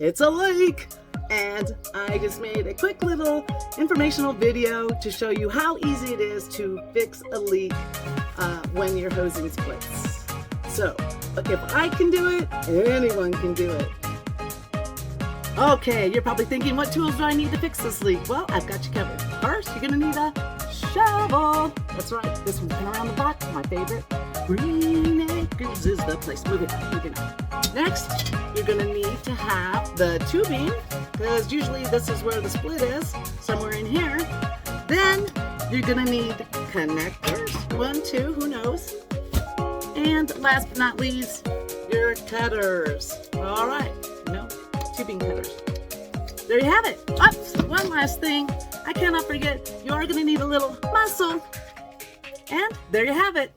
It's a leak! And I just made a quick little informational video to show you how easy it is to fix a leak when your hosing splits. So, if I can do it, anyone can do it. Okay, you're probably thinking, what tools do I need to fix this leak? Well, I've got you covered. First, you're gonna need a shovel. That's right, this one's been around the block, my favorite. Green Acres is the place. Move it out. Next, you're gonna need to have the tubing, because usually this is where the split is, somewhere in here. Then, you're gonna need connectors, 1, 2, who knows? And last but not least, your cutters. All right, tubing cutters. There you have it. Oops, one last thing. I cannot forget, you are gonna need a little muscle. And there you have it.